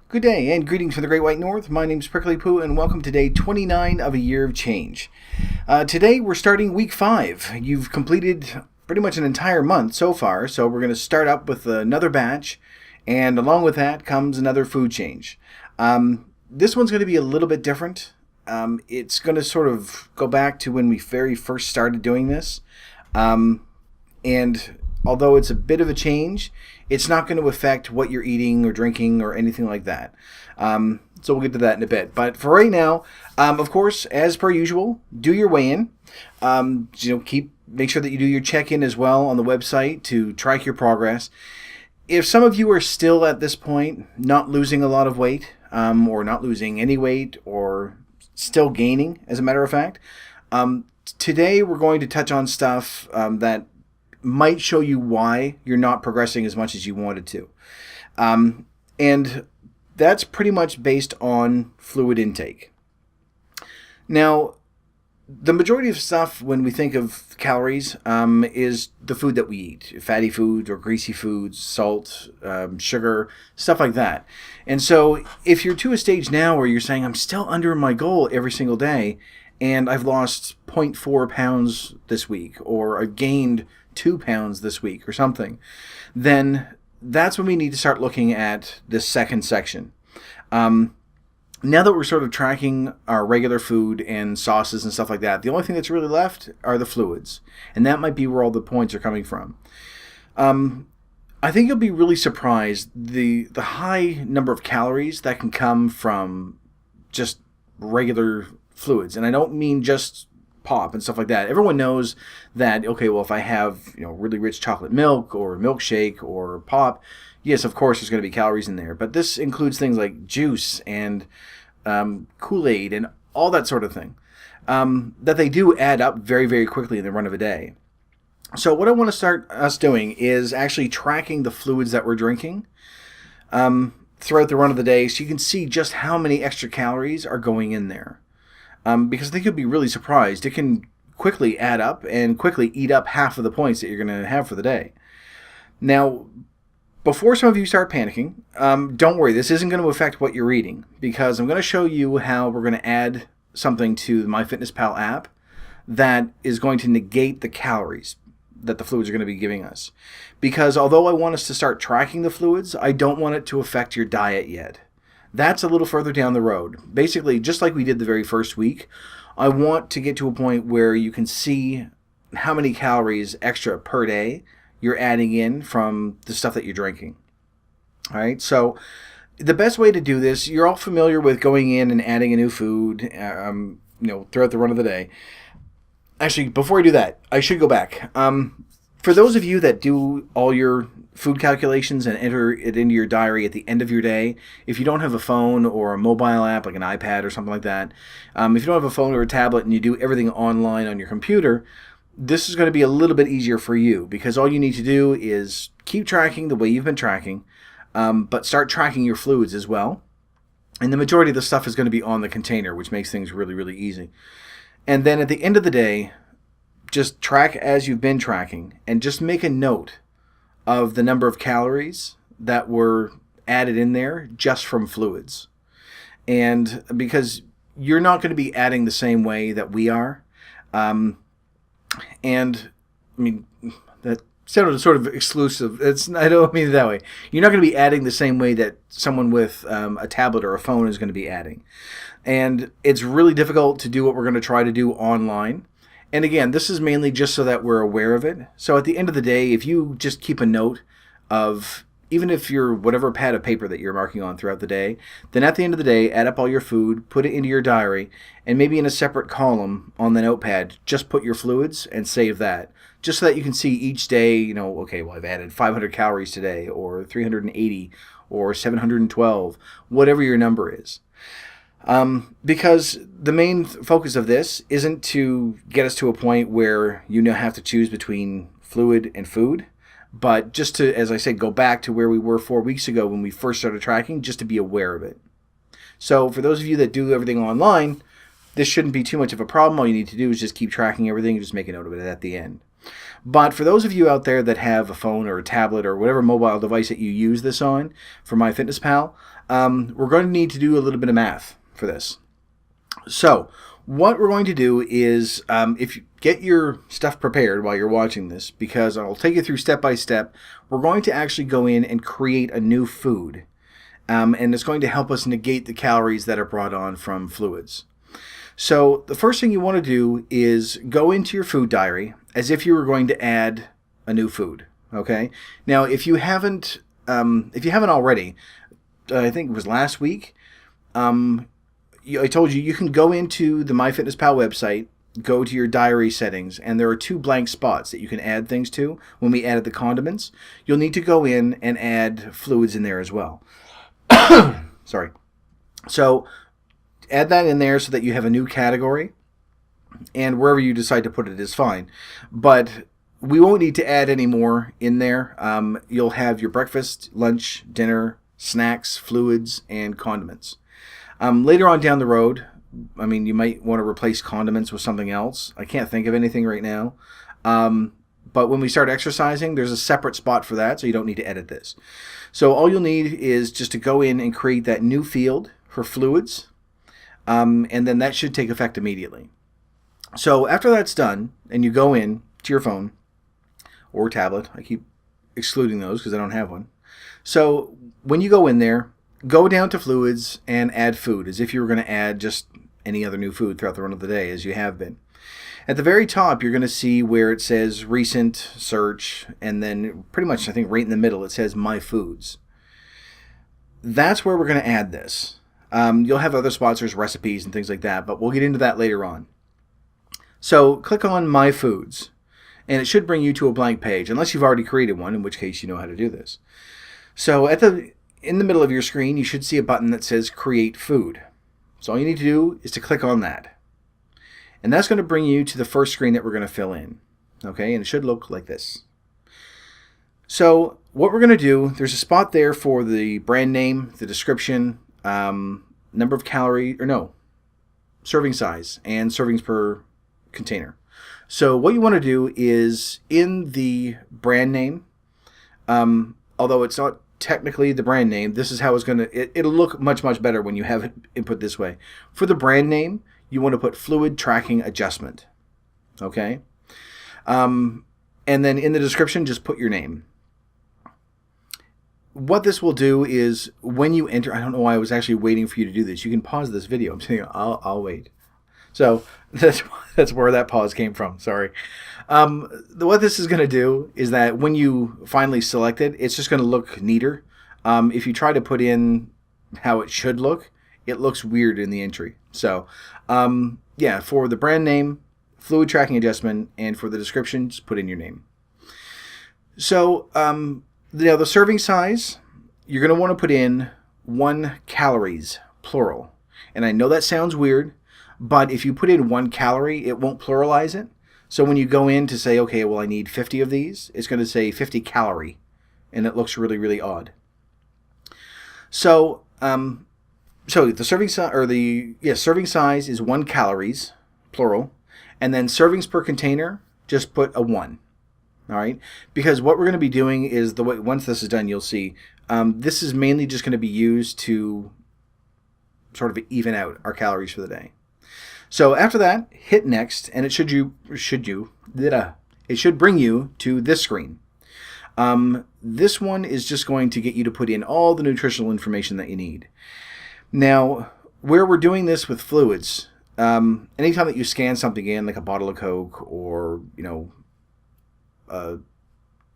Good day and greetings from the Great White North. My name's Prickly Poo and welcome to day 29 of a year of change. Today we're starting week 5. You've completed pretty much an entire month so far, so we're going to start up with another batch, and along with that comes another food change. This one's going to be a little bit different. It's going to sort of go back to when we very first started doing this. And although it's a bit of a change, it's not going to affect what you're eating or drinking or anything like that. So we'll get to that in a bit. But for right now, of course, as per usual, do your weigh-in. Make sure that you do your check-in as well on the website to track your progress. If some of you are still at this point not losing a lot of weight, or not losing any weight, or still gaining, as a matter of fact, today we're going to touch on stuff that might show you why you're not progressing as much as you wanted to. And that's pretty much based on fluid intake. Now, the majority of stuff when we think of calories is the food that we eat. Fatty foods or greasy foods, salt, sugar, stuff like that. And so if you're to a stage now where you're saying, I'm still under my goal every single day, and I've lost 0.4 pounds this week, or I've gained 2 pounds this week or something, then that's when we need to start looking at this second section. Now that we're sort of tracking our regular food and sauces and stuff like that, the only thing that's really left are the fluids. And that might be where all the points are coming from. I think you'll be really surprised the high number of calories that can come from just regular fluids. And I don't mean just pop and stuff like that. Everyone knows that, okay, well, if I have, really rich chocolate milk or milkshake or pop, yes, of course, there's going to be calories in there. But this includes things like juice and Kool-Aid and all that sort of thing, that they do add up very, very quickly in the run of a day. So what I want to start us doing is actually tracking the fluids that we're drinking throughout the run of the day, so you can see just how many extra calories are going in there. Because I think you'll be really surprised. It can quickly add up and quickly eat up half of the points that you're going to have for the day. Now, before some of you start panicking, don't worry. This isn't going to affect what you're eating, because I'm going to show you how we're going to add something to the MyFitnessPal app that is going to negate the calories that the fluids are going to be giving us. Because although I want us to start tracking the fluids, I don't want it to affect your diet yet. That's a little further down the road. Basically, just like we did the very first week, I want to get to a point where you can see how many calories extra per day you're adding in from the stuff that you're drinking. All right, so the best way to do this, you're all familiar with going in and adding a new food, throughout the run of the day. Actually, before I do that, I should go back. For those of you that do all your food calculations and enter it into your diary at the end of your day, if you don't have a phone or a mobile app like an iPad or something like that, if you don't have a phone or a tablet and you do everything online on your computer, this is going to be a little bit easier for you, because all you need to do is keep tracking the way you've been tracking, but start tracking your fluids as well. And the majority of the stuff is going to be on the container, which makes things really, really easy. And then at the end of the day, just track as you've been tracking and just make a note of the number of calories that were added in there just from fluids. And because you're not going to be adding the same way that we are. And I mean, that sounded sort of exclusive. I don't mean it that way. You're not going to be adding the same way that someone with a tablet or a phone is going to be adding. And it's really difficult to do what we're going to try to do online. And again, this is mainly just so that we're aware of it. So at the end of the day, if you just keep a note of, even if you're whatever pad of paper that you're marking on throughout the day, then at the end of the day, add up all your food, put it into your diary, and maybe in a separate column on the notepad, just put your fluids and save that. Just so that you can see each day, okay, well, I've added 500 calories today, or 380, or 712, whatever your number is. Because the main focus of this isn't to get us to a point where you now have to choose between fluid and food, but just to, as I said, go back to where we were 4 weeks ago when we first started tracking, just to be aware of it. So for those of you that do everything online, this shouldn't be too much of a problem. All you need to do is just keep tracking everything and just make a note of it at the end. But for those of you out there that have a phone or a tablet or whatever mobile device that you use this on for MyFitnessPal, we're going to need to do a little bit of math for this. So what we're going to do is, if you get your stuff prepared while you're watching this, because I'll take you through step by step, we're going to actually go in and create a new food. And it's going to help us negate the calories that are brought on from fluids. So the first thing you want to do is go into your food diary as if you were going to add a new food. Okay. Now, if you haven't already, I think it was last week, I told you can go into the MyFitnessPal website, go to your diary settings, and there are 2 blank spots that you can add things to. When we added the condiments, you'll need to go in and add fluids in there as well. Sorry. So add that in there so that you have a new category, and wherever you decide to put it is fine. But we won't need to add any more in there. You'll have your breakfast, lunch, dinner, snacks, fluids, and condiments. Later on down the road, you might want to replace condiments with something else. I can't think of anything right now. But when we start exercising, there's a separate spot for that, so you don't need to edit this. So all you'll need is just to go in and create that new field for fluids, and then that should take effect immediately. So after that's done, and you go in to your phone or tablet, I keep excluding those because I don't have one. So when you go in there, go down to fluids and add food, as if you were going to add just any other new food throughout the run of the day, as you have been. At the very top, you're going to see where it says recent search, and then pretty much, I think, right in the middle, it says My Foods. That's where we're going to add this. You'll have other spots, there's recipes and things like that, but we'll get into that later on. So click on My Foods, and it should bring you to a blank page, unless you've already created one, in which case you know how to do this. So in the middle of your screen, you should see a button that says Create Food. So all you need to do is to click on that. And that's going to bring you to the first screen that we're going to fill in. Okay, and it should look like this. So what we're going to do, there's a spot there for the brand name, the description, number of calories, serving size, and servings per container. So what you want to do is in the brand name, although it's not technically the brand name, this is how it's going to, it'll look much, much better when you have it input this way. For the brand name, you want to put fluid tracking adjustment. Okay? And then in the description, just put your name. What this will do is when you enter, I don't know why I was actually waiting for you to do this. You can pause this video. I'm saying I'll wait. So that's where that pause came from. Sorry. What this is going to do is that when you finally select it, it's just going to look neater. If you try to put in how it should look, it looks weird in the entry. So, for the brand name, fluid tracking adjustment, and for the description, just put in your name. So, the serving size, you're going to want to put in 1 calories, plural. And I know that sounds weird, but if you put in 1 calorie, it won't pluralize it. So when you go in to say, okay, well, I need 50 of these, it's going to say 50 calorie, and it looks really, really odd. So, the serving size, serving size is 1 calories, plural, and then servings per container, just put a 1. All right, because what we're going to be doing is once this is done, you'll see this is mainly just going to be used to sort of even out our calories for the day. So after that, hit next, and it should bring you to this screen. This one is just going to get you to put in all the nutritional information that you need. Now, where we're doing this with fluids, anytime that you scan something in, like a bottle of Coke or a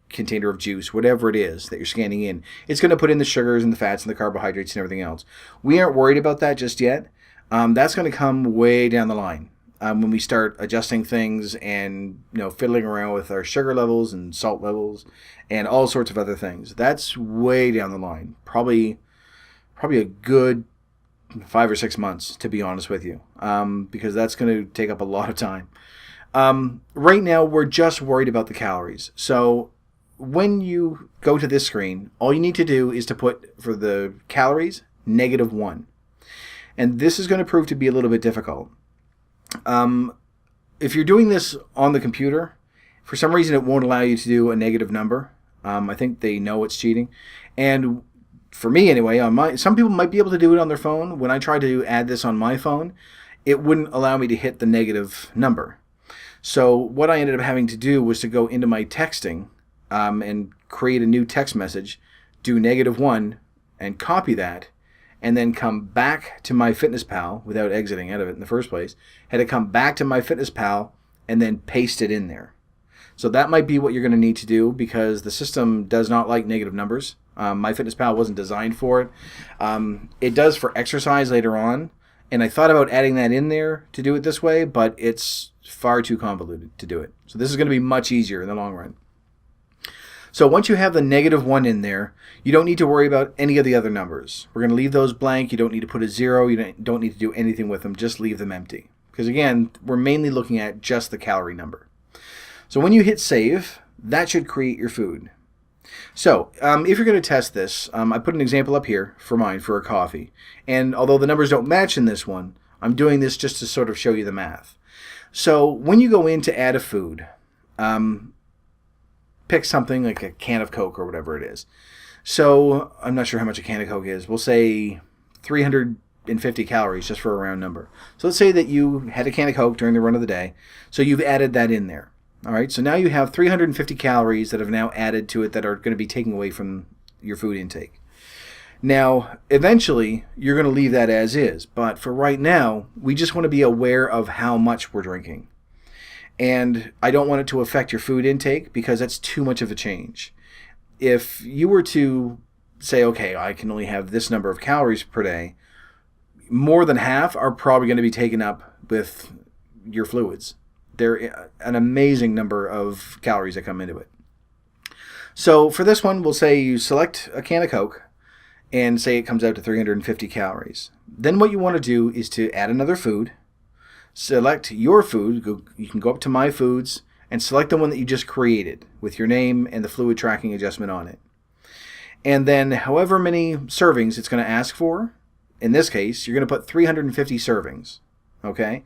container of juice, whatever it is that you're scanning in, it's going to put in the sugars and the fats and the carbohydrates and everything else. We aren't worried about that just yet. That's going to come way down the line when we start adjusting things and fiddling around with our sugar levels and salt levels and all sorts of other things. That's way down the line. Probably a good 5 or 6 months, to be honest with you, because that's going to take up a lot of time. Right now, we're just worried about the calories. So when you go to this screen, all you need to do is to put, for the calories, -1. And this is going to prove to be a little bit difficult. If you're doing this on the computer, For some reason, it won't allow you to do a negative number. I think they know it's cheating. And for me anyway, some people might be able to do it on their phone. When I tried to add this on my phone, it wouldn't allow me to hit the negative number. So what I ended up having to do was to go into my texting and create a new text message, do -1, and copy that, and then come back to MyFitnessPal without exiting out of it in the first place. Had to come back to MyFitnessPal and then paste it in there. So that might be what you're going to need to do, because the system does not like negative numbers. MyFitnessPal wasn't designed for it. It does for exercise later on, and I thought about adding that in there to do it this way, but it's far too convoluted to do it. So this is going to be much easier in the long run. So once you have the -1 in there, you don't need to worry about any of the other numbers. We're going to leave those blank. You don't need to put a 0. You don't need to do anything with them. Just leave them empty. Because again, we're mainly looking at just the calorie number. So when you hit save, that should create your food. So if you're going to test this, I put an example up here for mine for a coffee. And although the numbers don't match in this one, I'm doing this just to sort of show you the math. So when you go in to add a food, pick something like a can of Coke or whatever it is. So I'm not sure how much a can of Coke is. We'll say 350 calories just for a round number. So let's say that you had a can of Coke during the run of the day. So you've added that in there. All right, so now you have 350 calories that have now added to it that are going to be taken away from your food intake. Now, eventually, you're going to leave that as is. But for right now, we just want to be aware of how much we're drinking. And I don't want it to affect your food intake because that's too much of a change. If you were to say, okay, I can only have this number of calories per day, more than half are probably going to be taken up with your fluids. They're an amazing number of calories that come into it. So for this one, we'll say you select a can of Coke and say it comes out to 350 calories. Then what you want to do is to add another food. Select your food. You can go up to My Foods and select the one that you just created with your name and the fluid tracking adjustment on it. And then however many servings it's going to ask for, in this case, you're going to put 350 servings. Okay?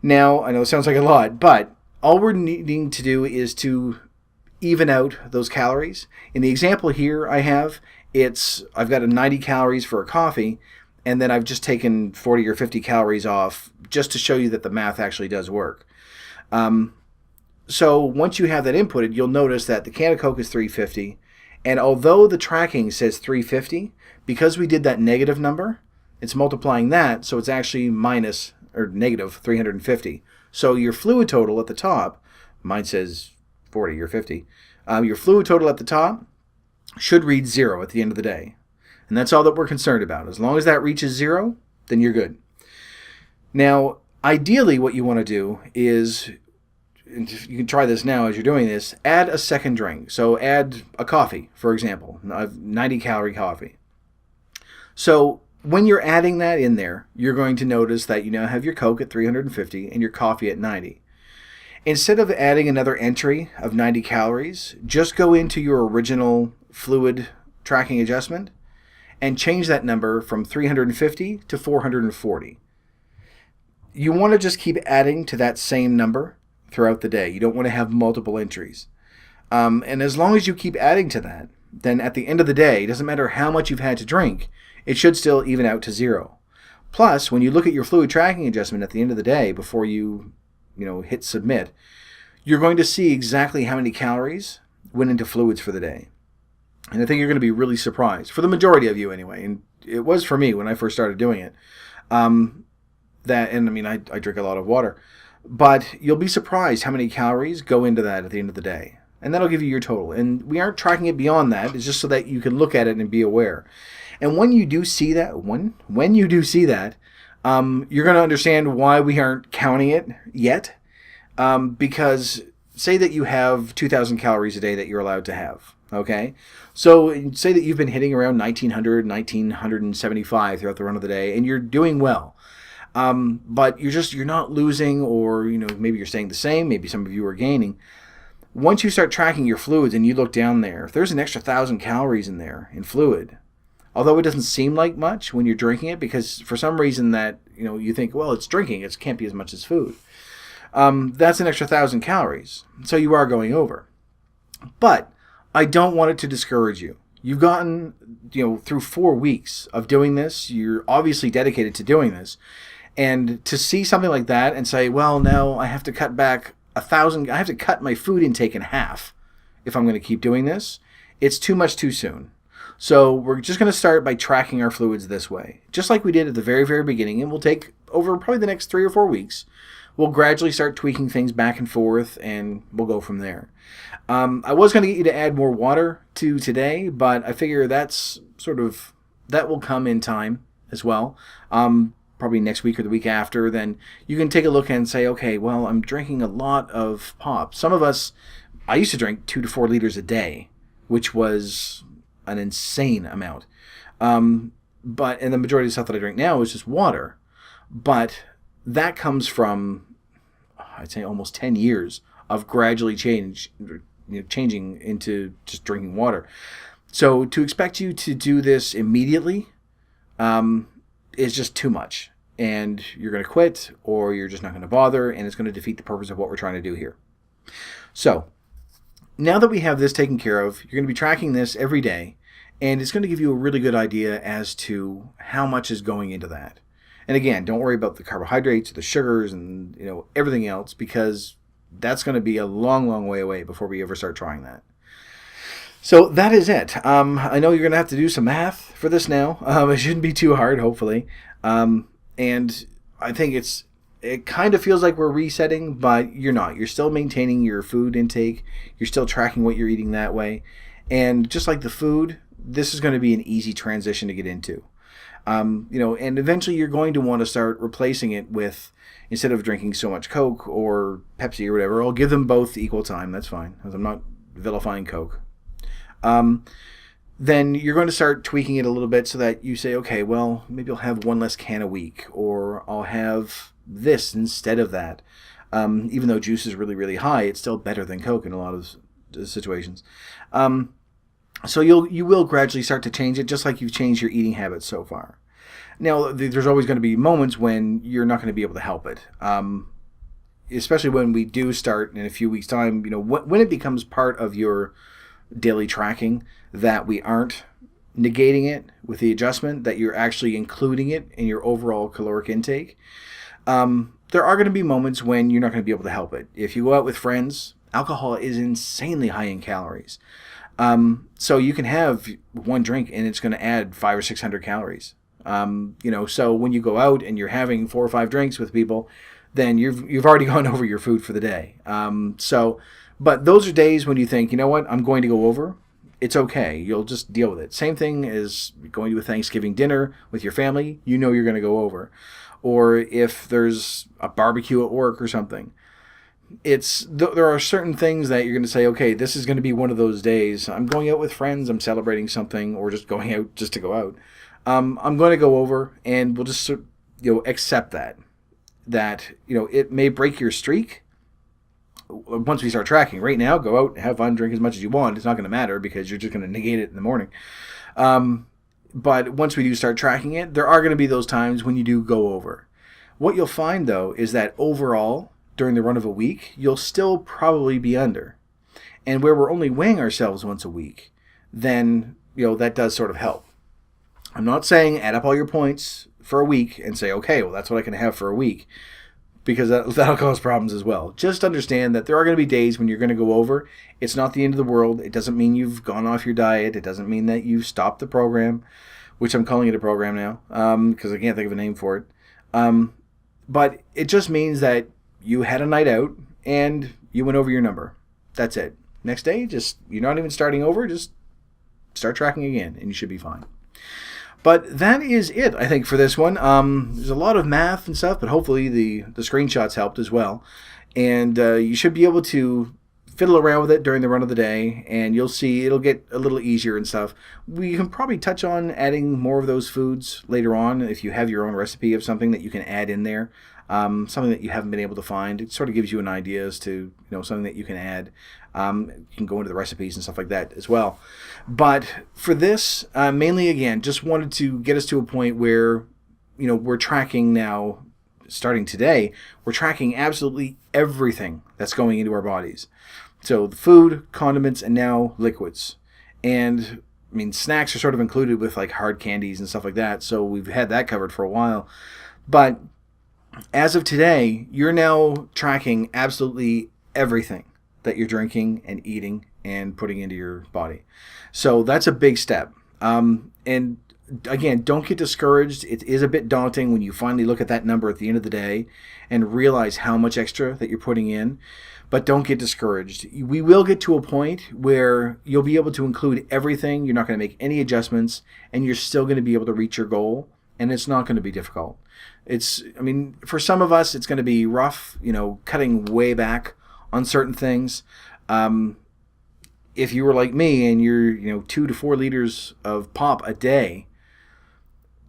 Now, I know it sounds like a lot, but all we're needing to do is to even out those calories. In the example here I've got a 90 calories for a coffee, and then I've just taken 40 or 50 calories off just to show you that the math actually does work. So once you have that inputted, you'll notice that the can of Coke is 350, and although the tracking says 350, because we did that negative number, it's multiplying that, so it's actually minus or negative 350. So your fluid total at the top, mine says 40 or 50, your fluid total at the top should read 0 at the end of the day. And that's all that we're concerned about. As long as that reaches 0, then you're good. Now, ideally what you want to do is, and you can try this now as you're doing this, add a second drink. So add a coffee, for example, a 90 calorie coffee. So when you're adding that in there, you're going to notice that you now have your Coke at 350 and your coffee at 90. Instead of adding another entry of 90 calories, just go into your original fluid tracking adjustment and change that number from 350 to 440. You want to just keep adding to that same number throughout the day. You don't want to have multiple entries. And as long as you keep adding to that, then at the end of the day, it doesn't matter how much you've had to drink, it should still even out to 0. Plus, when you look at your fluid tracking adjustment at the end of the day before you hit submit, you're going to see exactly how many calories went into fluids for the day. And I think you're going to be really surprised, for the majority of you anyway, and it was for me when I first started doing it. I drink a lot of water, but you'll be surprised how many calories go into that at the end of the day. And that'll give you your total. And we aren't tracking it beyond that. It's just so that you can look at it and be aware. And when you do see that, you're going to understand why we aren't counting it yet. Because say that you have 2,000 calories a day that you're allowed to have. Okay, so say that you've been hitting around 1,900, 1,975 throughout the run of the day, and you're doing well. But you're not losing, or maybe you're staying the same. Maybe some of you are gaining. Once you start tracking your fluids and you look down there, if there's an extra 1,000 calories in there in fluid, although it doesn't seem like much when you're drinking it, because for some reason that you think, well, it's drinking, it can't be as much as food. that's an extra 1,000 calories. So you are going over. But I don't want it to discourage you. You've gotten, through 4 weeks of doing this. You're obviously dedicated to doing this. And to see something like that and say, well, now I have to cut back 1,000, I have to cut my food intake in half if I'm going to keep doing this, it's too much too soon. So we're just going to start by tracking our fluids this way, just like we did at the very, very beginning. And we'll take over probably the next 3 or 4 weeks. We'll gradually start tweaking things back and forth, and we'll go from there. I was going to get you to add more water to today, but I figure that will come in time as well. Probably next week or the week after. Then you can take a look and say, okay, well, I'm drinking a lot of pop. Some of us, I used to drink 2 to 4 liters a day, which was an insane amount. And the majority of the stuff that I drink now is just water. But that comes from, I'd say, almost 10 years of gradually changing into just drinking water. So to expect you to do this immediately is just too much. And you're going to quit, or you're just not going to bother, and it's going to defeat the purpose of what we're trying to do here. So now that we have this taken care of, you're going to be tracking this every day, and it's going to give you a really good idea as to how much is going into that. And again, don't worry about the carbohydrates, the sugars, and everything else, because that's going to be a long, long way away before we ever start trying that. So that is it. I know you're going to have to do some math for this now. It shouldn't be too hard, hopefully. And I think it kind of feels like we're resetting, but you're not. You're still maintaining your food intake. You're still tracking what you're eating that way. And just like the food, this is going to be an easy transition to get into. And eventually you're going to want to start replacing it with, instead of drinking so much Coke or Pepsi or whatever, I'll give them both equal time. That's fine, because I'm not vilifying Coke. Then you're going to start tweaking it a little bit so that you say, okay, well, maybe I'll have 1 less can a week, or I'll have this instead of that. Even though juice is really, really high, it's still better than Coke in a lot of situations. So you will gradually start to change it, just like you've changed your eating habits so far. Now, there's always going to be moments when you're not going to be able to help it. Especially when we do start in a few weeks' time, when it becomes part of your daily tracking, that we aren't negating it with the adjustment, that you're actually including it in your overall caloric intake. There are going to be moments when you're not going to be able to help it. If you go out with friends, alcohol is insanely high in calories. So you can have 1 drink and it's going to add 500 or 600 calories. So when you go out and you're having 4 or 5 drinks with people, then you've already gone over your food for the day. But those are days when you think, you know what, I'm going to go over. It's okay. You'll just deal with it. Same thing as going to a Thanksgiving dinner with your family. You're going to go over. Or if there's a barbecue at work or something. There are certain things that you're going to say, okay, this is going to be one of those days. I'm going out with friends. I'm celebrating something, or just going out just to go out. I'm going to go over, and we'll just accept that. It may break your streak. Once we start tracking, right now, go out, have fun, drink as much as you want. It's not going to matter because you're just going to negate it in the morning. But once we do start tracking it, there are going to be those times when you do go over. What you'll find, though, is that overall, during the run of a week, you'll still probably be under. And where we're only weighing ourselves once a week, then, that does sort of help. I'm not saying add up all your points for a week and say, okay, well, that's what I can have for a week, because that'll cause problems as well. Just understand that there are going to be days when you're going to go over. It's not the end of the world. It doesn't mean you've gone off your diet. It doesn't mean that you've stopped the program, which I'm calling it a program now, because I can't think of a name for it. But it just means that you had a night out and you went over your number. That's it. Next day, you're not even starting over. Just start tracking again, and you should be fine. But that is it, I think, for this one. There's a lot of math and stuff, but hopefully the screenshots helped as well. And you should be able to fiddle around with it during the run of the day, and you'll see it'll get a little easier and stuff. We can probably touch on adding more of those foods later on if you have your own recipe of something that you can add in there. Something that you haven't been able to find. It sort of gives you an idea as to something that you can add. You can go into the recipes and stuff like that as well. But for this, mainly again, just wanted to get us to a point where we're tracking now starting today, we're tracking absolutely everything that's going into our bodies. So the food, condiments, and now liquids. And I mean, snacks are sort of included with like hard candies and stuff like that. So we've had that covered for a while. But as of today, you're now tracking absolutely everything that you're drinking and eating and putting into your body. So that's a big step. And again, don't get discouraged. It is a bit daunting when you finally look at that number at the end of the day and realize how much extra that you're putting in. But don't get discouraged. We will get to a point where you'll be able to include everything. You're not going to make any adjustments, and you're still going to be able to reach your goal, and it's not going to be difficult. For some of us, it's going to be rough, cutting way back on certain things. If you were like me and you're, 2 to 4 liters of pop a day,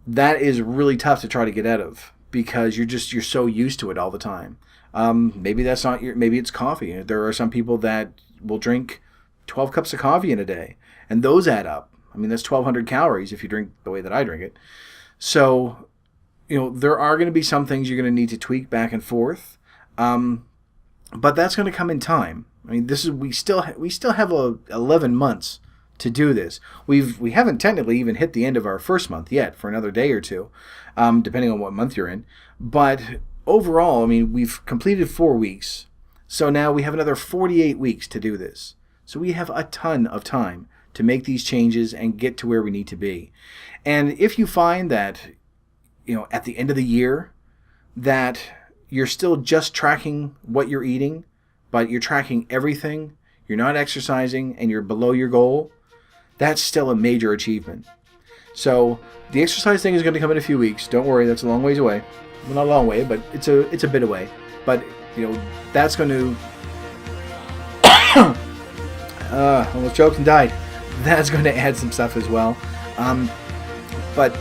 that is really tough to try to get out of because you're so used to it all the time. Maybe that's not maybe it's coffee. There are some people that will drink 12 cups of coffee in a day, and those add up. That's 1,200 calories if you drink the way that I drink it. So, there are going to be some things you're going to need to tweak back and forth. But that's going to come in time. We still have 11 months to do this. We haven't technically even hit the end of our first month yet for another day or two, depending on what month you're in. But overall, we've completed 4 weeks. So now we have another 48 weeks to do this. So we have a ton of time to make these changes and get to where we need to be. And if you find that, at the end of the year, that you're still just tracking what you're eating, but you're tracking everything, you're not exercising, and you're below your goal, that's still a major achievement. So the exercise thing is going to come in a few weeks. Don't worry, that's a long ways away. Well, not a long way, but it's a bit away. But that's going to almost choked and died. That's going to add some stuff as well. But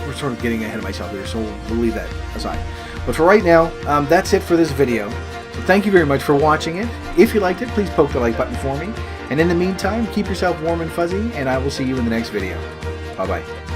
we're sort of getting ahead of myself here, so we'll leave that aside. But for right now, that's it for this video. So thank you very much for watching it. If you liked it, please poke the like button for me. And in the meantime, keep yourself warm and fuzzy, and I will see you in the next video. Bye-bye.